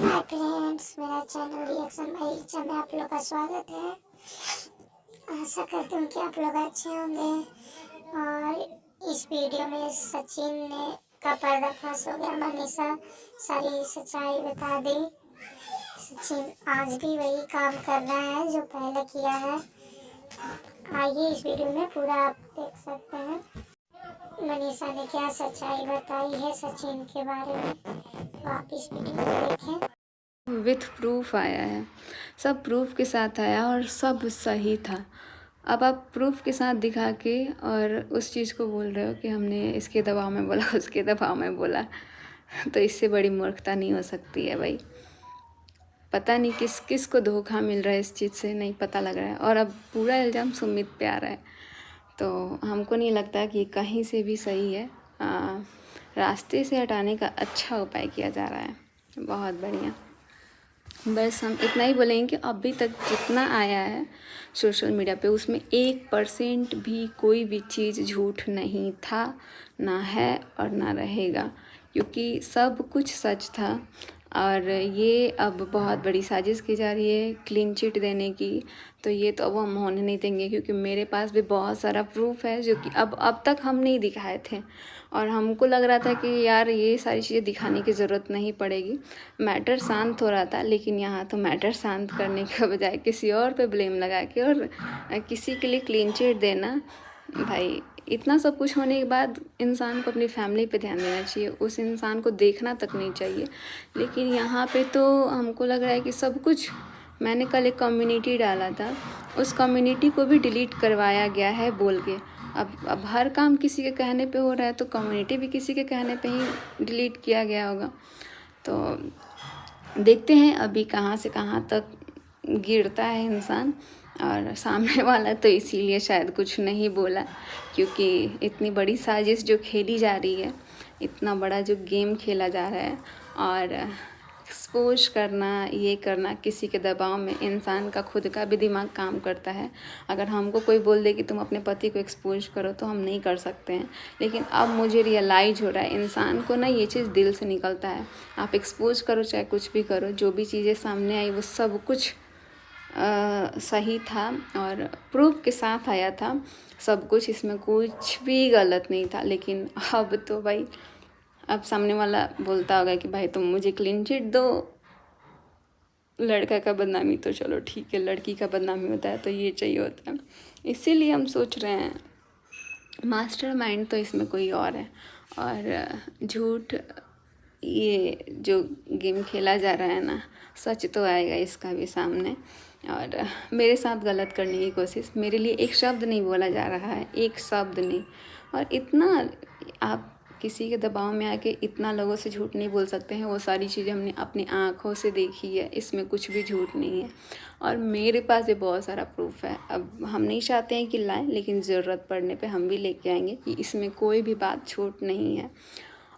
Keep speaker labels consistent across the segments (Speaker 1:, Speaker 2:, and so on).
Speaker 1: Hi friends, मेरा channel reaction by Richa में आप लोग का स्वागत है। आशा करती हूँ कि आप लोग अच्छे होंगे। और इस वीडियो में सचिन ने का पर्दाफाश हो गया। मनीषा सारी सच्चाई बता दी। सचिन आज भी वही काम कर रहा है जो पहले किया है। आइए इस वीडियो में पूरा आप देख सकते हैं मनीषा ने क्या सच्चाई बताई है सचिन के बारे में। तो आप इस वीडियो को देखें।
Speaker 2: विथ प्रूफ आया है, सब प्रूफ के साथ आया और सब सही था। अब आप प्रूफ के साथ दिखा के और उस चीज़ को बोल रहे हो कि हमने इसके दबाव में बोला उसके दबाव में बोला, तो इससे बड़ी मूर्खता नहीं हो सकती है भाई। पता नहीं किस किस को धोखा मिल रहा है, इस चीज़ से नहीं पता लग रहा है। और अब पूरा इल्ज़ाम सुमित पे आ रहा है, तो हमको नहीं लगता कि कहीं से भी सही है। रास्ते से हटाने का अच्छा उपाय किया जा रहा है, बहुत बढ़िया। बस हम इतना ही बोलेंगे कि अभी तक जितना आया है सोशल मीडिया पे, उसमें 1% भी कोई भी चीज़ झूठ नहीं था, ना है और ना रहेगा, क्योंकि सब कुछ सच था। और ये अब बहुत बड़ी साजिश की जा रही है क्लीन चिट देने की, तो ये तो अब हम होने नहीं देंगे, क्योंकि मेरे पास भी बहुत सारा प्रूफ है जो कि अब तक हम नहीं दिखाए थे। और हमको लग रहा था कि यार ये सारी चीज़ें दिखाने की ज़रूरत नहीं पड़ेगी, मैटर शांत हो रहा था। लेकिन यहाँ तो मैटर शांत करने के बजाय किसी और पे ब्लेम लगा के और किसी के लिए क्लीन चिट देना, भाई इतना सब कुछ होने के बाद इंसान को अपनी फैमिली पे ध्यान देना चाहिए, उस इंसान को देखना तक नहीं चाहिए। लेकिन यहाँ पे तो हमको लग रहा है कि सब कुछ, मैंने कल एक कम्युनिटी डाला था, उस कम्युनिटी को भी डिलीट करवाया गया है बोल के। अब हर काम किसी के कहने पे हो रहा है, तो कम्युनिटी भी किसी के कहने पे ही डिलीट किया गया होगा। तो देखते हैं अभी कहाँ से कहाँ तक गिरता है इंसान। और सामने वाला तो इसीलिए शायद कुछ नहीं बोला, क्योंकि इतनी बड़ी साजिश जो खेली जा रही है, इतना बड़ा जो गेम खेला जा रहा है, और एक्सपोज करना, ये करना किसी के दबाव में, इंसान का खुद का भी दिमाग काम करता है। अगर हमको कोई बोल दे कि तुम अपने पति को एक्सपोज करो, तो हम नहीं कर सकते हैं। लेकिन अब मुझे रियलाइज़ हो रहा है, इंसान को ना ये चीज़ दिल से निकलता है। आप एक्सपोज करो चाहे कुछ भी करो, जो भी चीज़ें सामने आई वो सब कुछ सही था और प्रूफ के साथ आया था सब कुछ, इसमें कुछ भी गलत नहीं था। लेकिन अब तो भाई, अब सामने वाला बोलता होगा कि भाई तुम मुझे क्लीन चिट दो, लड़का का बदनामी तो चलो ठीक है, लड़की का बदनामी होता है तो ये चाहिए होता है। इसीलिए हम सोच रहे हैं मास्टरमाइंड तो इसमें कोई और है। और झूठ, ये जो गेम खेला जा रहा है ना, सच तो आएगा इसका भी सामने। और मेरे साथ गलत करने की कोशिश, मेरे लिए एक शब्द नहीं बोला जा रहा है, एक शब्द नहीं। और इतना आप किसी के दबाव में आके इतना लोगों से झूठ नहीं बोल सकते हैं। वो सारी चीज़ें हमने अपनी आँखों से देखी है, इसमें कुछ भी झूठ नहीं है। और मेरे पास भी बहुत सारा प्रूफ है। अब हम नहीं चाहते हैं कि लाएं, लेकिन ज़रूरत पड़ने पे हम भी लेके आएंगे कि इसमें कोई भी बात झूठ नहीं है।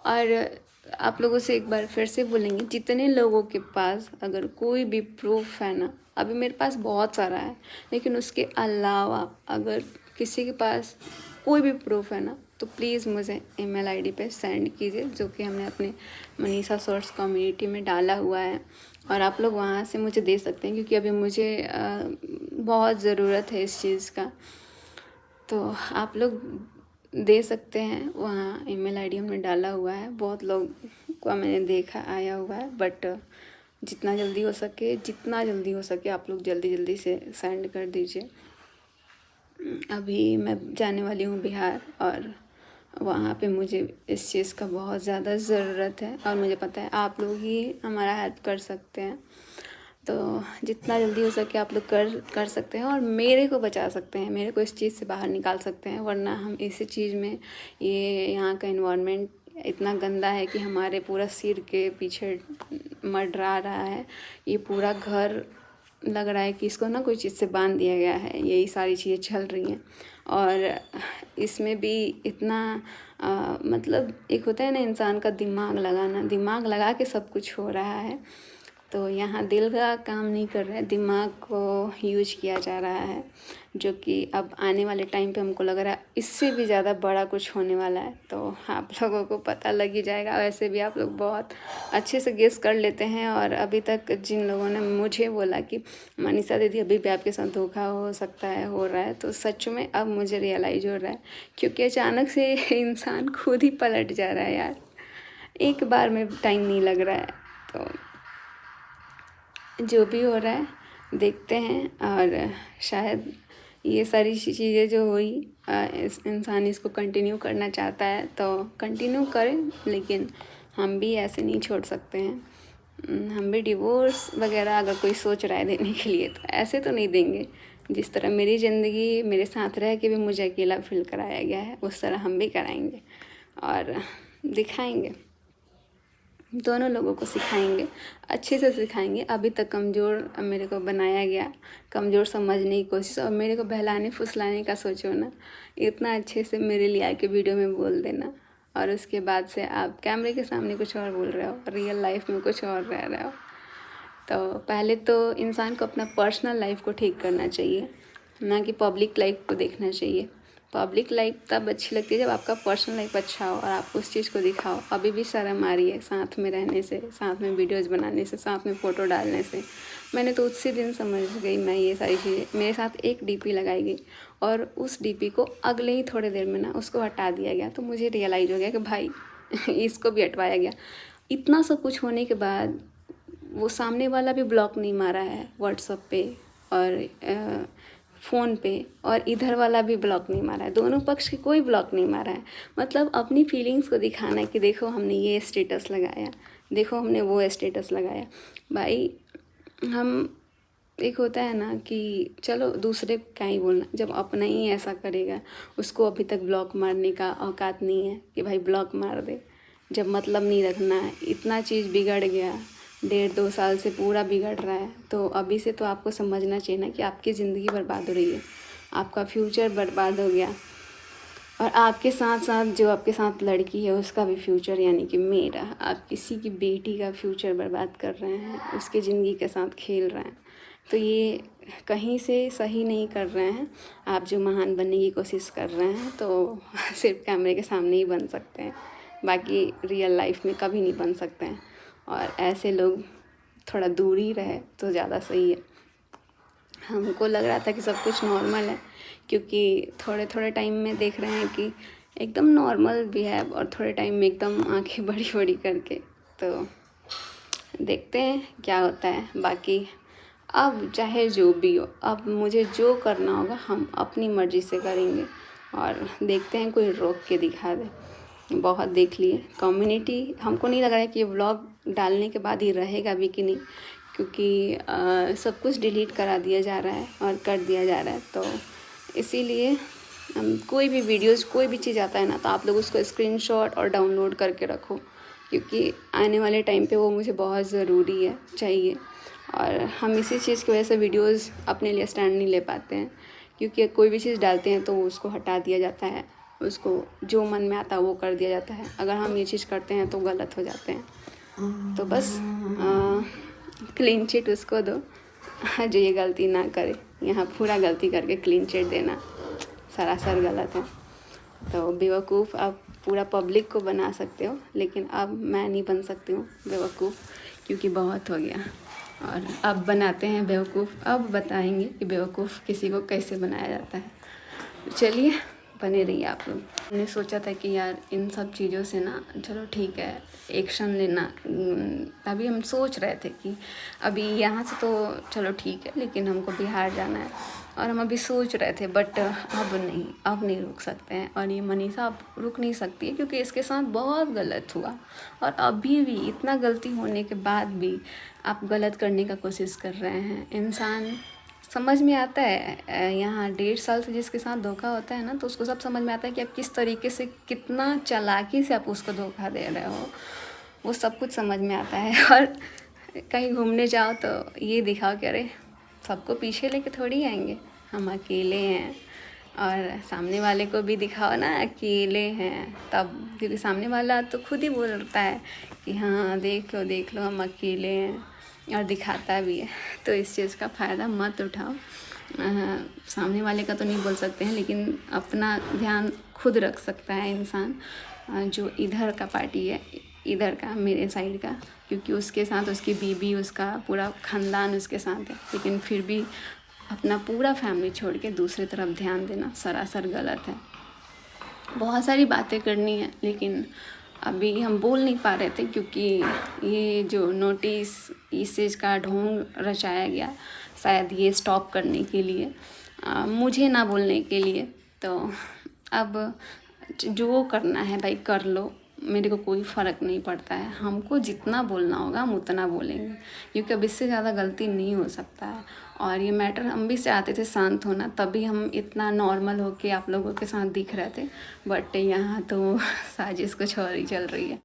Speaker 2: और आप लोगों से एक बार फिर से बोलेंगे, जितने लोगों के पास अगर कोई भी प्रूफ है ना, अभी मेरे पास बहुत सारा है, लेकिन उसके अलावा अगर किसी के पास कोई भी प्रूफ है ना, तो प्लीज़ मुझे ईमेल आईडी पे सेंड कीजिए, जो कि हमने अपने मनीषा शॉर्ट्स कम्युनिटी में डाला हुआ है। और आप लोग वहाँ से मुझे दे सकते हैं, क्योंकि अभी मुझे बहुत ज़रूरत है इस चीज़ का। तो आप लोग दे सकते हैं, वहाँ ईमेल आईडी हमने डाला हुआ है। बहुत लोग को मैंने देखा आया हुआ है, बट जितना जल्दी हो सके आप लोग जल्दी से सेंड कर दीजिए। अभी मैं जाने वाली हूँ बिहार, और वहाँ पे मुझे इस चीज़ का बहुत ज़्यादा ज़रूरत है, और मुझे पता है आप लोग ही हमारा हेल्प कर सकते हैं। तो जितना जल्दी हो सके आप लोग कर सकते हैं और मेरे को बचा सकते हैं, मेरे को इस चीज़ से बाहर निकाल सकते हैं। वरना हम इसी चीज़ में, ये यहाँ का एनवायरनमेंट इतना गंदा है कि हमारे पूरा सिर के पीछे मंडरा रहा है। ये पूरा घर लग रहा है कि इसको ना कोई चीज़ से बांध दिया गया है, यही सारी चीज़ें चल रही हैं। और इसमें भी इतना मतलब एक होता है ना इंसान का दिमाग लगाना, दिमाग लगा के सब कुछ हो रहा है। तो यहाँ दिल का काम नहीं कर रहा है, दिमाग को यूज किया जा रहा है, जो कि अब आने वाले टाइम पे हमको लग रहा है इससे भी ज़्यादा बड़ा कुछ होने वाला है। तो आप लोगों को पता लग ही जाएगा। वैसे भी आप लोग बहुत अच्छे से गेस कर लेते हैं, और अभी तक जिन लोगों ने मुझे बोला कि मनीषा दीदी अभी भी आपके साथ धोखा हो सकता है, हो रहा है, तो सच में अब मुझे रियलाइज़ हो रहा है, क्योंकि अचानक से इंसान खुद ही पलट जा रहा है यार, एक बार में टाइम नहीं लग रहा है। तो जो भी हो रहा है देखते हैं, और शायद ये सारी चीज़ें जो हुई इस इंसान इसको कंटिन्यू करना चाहता है तो कंटिन्यू करें, लेकिन हम भी ऐसे नहीं छोड़ सकते हैं। हम भी डिवोर्स वगैरह अगर कोई सोच रहा है देने के लिए तो ऐसे तो नहीं देंगे। जिस तरह मेरी ज़िंदगी मेरे साथ रह के भी मुझे अकेला फील कराया गया है, उस तरह हम भी कराएंगे और दिखाएंगे, दोनों लोगों को सिखाएंगे, अच्छे से सिखाएंगे। अभी तक कमज़ोर मेरे को बनाया गया, कमज़ोर समझने की कोशिश, और मेरे को बहलाने फुसलाने का सोचो ना, इतना अच्छे से मेरे लिए आके वीडियो में बोल देना, और उसके बाद से आप कैमरे के सामने कुछ और बोल रहे हो, रियल लाइफ में कुछ और रह रहे हो। तो पहले तो इंसान को अपना पर्सनल लाइफ को ठीक करना चाहिए, ना कि पब्लिक लाइफ को देखना चाहिए। पब्लिक लाइफ तब अच्छी लगती है जब आपका पर्सनल लाइफ अच्छा हो और आप उस चीज़ को दिखाओ। अभी भी शर्म आ रही है साथ में रहने से, साथ में वीडियोज़ बनाने से, साथ में फ़ोटो डालने से। मैंने तो उसी दिन समझ गई मैं ये सारी चीज़ें। मेरे साथ एक डीपी लगाई गई और उस डीपी को अगले ही थोड़ी देर में ना उसको हटा दिया गया, तो मुझे रियलाइज़ हो गया कि भाई इसको भी हटवाया गया। इतना सब कुछ होने के बाद वो सामने वाला भी ब्लॉक नहीं मारा है व्हाट्सएप पे और फ़ोन पे, और इधर वाला भी ब्लॉक नहीं मारा है, दोनों पक्ष के कोई ब्लॉक नहीं मारा है। मतलब अपनी फीलिंग्स को दिखाना है कि देखो हमने ये स्टेटस लगाया, देखो हमने वो स्टेटस लगाया। भाई हम, एक होता है ना कि चलो दूसरे को क्या ही बोलना, जब अपना ही ऐसा करेगा, उसको अभी तक ब्लॉक मारने का औकात नहीं है कि भाई ब्लॉक मार दे, जब मतलब नहीं रखना है। इतना चीज़ बिगड़ गया, 1.5-2 साल से पूरा बिगड़ रहा है, तो अभी से तो आपको समझना चाहिए ना कि आपकी ज़िंदगी बर्बाद हो रही है, आपका फ्यूचर बर्बाद हो गया, और आपके साथ साथ जो आपके साथ लड़की है उसका भी फ्यूचर, यानी कि मेरा, आप किसी की बेटी का फ्यूचर बर्बाद कर रहे हैं, उसकी ज़िंदगी के साथ खेल रहे हैं। तो ये कहीं से सही नहीं कर रहे हैं। आप जो महान बनने की कोशिश कर रहे हैं तो सिर्फ कैमरे के सामने ही बन सकते हैं, बाकी रियल लाइफ में कभी नहीं बन सकते हैं। और ऐसे लोग थोड़ा दूर ही रहे तो ज़्यादा सही है। हमको लग रहा था कि सब कुछ नॉर्मल है, क्योंकि थोड़े थोड़े टाइम में देख रहे हैं कि एकदम नॉर्मल बिहेव, और थोड़े टाइम में एकदम आंखें बड़ी बड़ी करके। तो देखते हैं क्या होता है। बाकी अब चाहे जो भी हो, अब मुझे जो करना होगा हम अपनी मर्ज़ी से करेंगे, और देखते हैं कोई रोक के दिखा दे। बहुत देख लिए कम्युनिटी, हमको नहीं लग रहा है कि ये व्लॉग डालने के बाद ही रहेगा भी कि नहीं, क्योंकि सब कुछ डिलीट करा दिया जा रहा है और कर दिया जा रहा है। तो इसीलिए कोई भी वीडियोज़, कोई भी चीज़ आता है ना, तो आप लोग उसको स्क्रीनशॉट और डाउनलोड करके रखो, क्योंकि आने वाले टाइम पे वो मुझे बहुत ज़रूरी है, चाहिए। और हम इसी चीज़ की वजह से वीडियोज़ अपने लिए स्टैंड नहीं ले पाते हैं, क्योंकि कोई भी चीज़ डालते हैं तो उसको हटा दिया जाता है, उसको जो मन में आता है वो कर दिया जाता है। अगर हम ये चीज़ करते हैं तो गलत हो जाते हैं। तो बस क्लीन चिट उसको दो जो ये गलती ना करे। यहाँ पूरा गलती करके क्लीन चिट देना सरासर गलत है। तो बेवकूफ़ आप पूरा पब्लिक को बना सकते हो, लेकिन अब मैं नहीं बन सकती हूँ बेवकूफ़, क्योंकि बहुत हो गया। और अब बनाते हैं बेवकूफ़, अब बताएंगे कि बेवकूफ़ किसी को कैसे बनाया जाता है। चलिए बने रहिए आप लोग। मैंने सोचा था कि यार इन सब चीज़ों से ना, चलो ठीक है एक्शन लेना, अभी हम सोच रहे थे कि अभी यहाँ से तो चलो ठीक है, लेकिन हमको बिहार जाना है, और हम अभी सोच रहे थे, बट अब नहीं रुक सकते हैं। और ये मनीषा अब रुक नहीं सकती है, क्योंकि इसके साथ बहुत गलत हुआ, और अभी भी इतना गलती होने के बाद भी आप गलत करने का कोशिश कर रहे हैं। इंसान समझ में आता है, यहाँ 1.5 साल से जिसके साथ धोखा होता है ना, तो उसको सब समझ में आता है कि आप किस तरीके से, कितना चालाकी से आप उसको धोखा दे रहे हो, वो सब कुछ समझ में आता है। और कहीं घूमने जाओ तो ये दिखाओ कि अरे सबको पीछे लेके थोड़ी आएंगे, हम अकेले हैं, और सामने वाले को भी दिखाओ ना अकेले हैं तब, क्योंकि सामने वाला तो खुद ही बोलता है कि हाँ देख लो हम अकेले हैं। और दिखाता भी है। तो इस चीज़ का फ़ायदा मत उठाओ। सामने वाले का तो नहीं बोल सकते हैं, लेकिन अपना ध्यान खुद रख सकता है इंसान। जो इधर का पार्टी है, इधर का मेरे साइड का, क्योंकि उसके साथ उसकी बीबी, उसका पूरा ख़ानदान उसके साथ है, लेकिन फिर भी अपना पूरा फैमिली छोड़ के दूसरी तरफ ध्यान देना सरासर गलत है। बहुत सारी बातें करनी है, लेकिन अभी हम बोल नहीं पा रहे थे, क्योंकि ये जो नोटिस इस चीज़ का ढोंग रचाया गया, शायद ये स्टॉप करने के लिए, मुझे ना बोलने के लिए। तो अब जो करना है भाई कर लो, मेरे को कोई फ़र्क नहीं पड़ता है। हमको जितना बोलना होगा हम उतना बोलेंगे, क्योंकि अब इससे ज़्यादा गलती नहीं हो सकता है। और ये मैटर हम भी चाहते थे शांत होना, तभी हम इतना नॉर्मल होके आप लोगों के साथ दिख रहे थे, बट यहाँ तो साजिश कुछ और ही चल रही है।